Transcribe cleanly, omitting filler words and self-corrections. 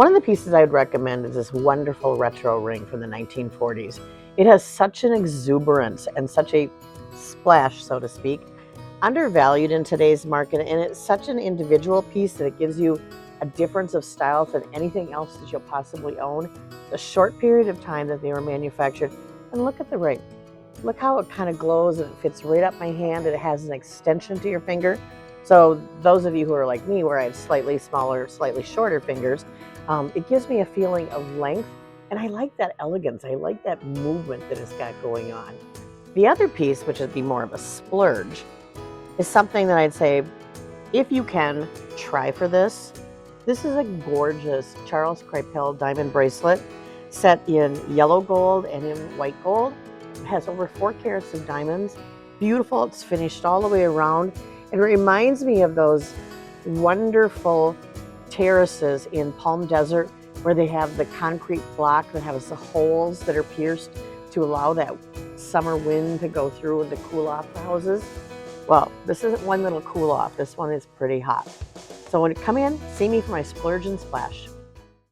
One of the pieces I would recommend is this wonderful retro ring from the 1940s. It has such an exuberance and such a splash, so to speak, undervalued in today's market, and it's such an individual piece that it gives you a difference of style than anything else that you'll possibly own. The short period of time that they were manufactured, and look at the ring. Look how it kind of glows and it fits right up my hand, and it has an extension to your finger. So those of you who are like me, where I have slightly smaller, slightly shorter fingers, it gives me a feeling of length, and I like that elegance. I like that movement that it's got going on. The other piece, which would be more of a splurge, is something that I'd say, if you can, try for this. This is a gorgeous Charles Krypel diamond bracelet set in yellow gold and in white gold. It has over 4 carats of diamonds. Beautiful. It's finished all the way around. It reminds me of those wonderful terraces in Palm Desert where they have the concrete block that has the holes that are pierced to allow that summer wind to go through and to cool off the houses. Well, this isn't one that'll cool off. This one is pretty hot. So when you come in, see me for my Splurge and Splash.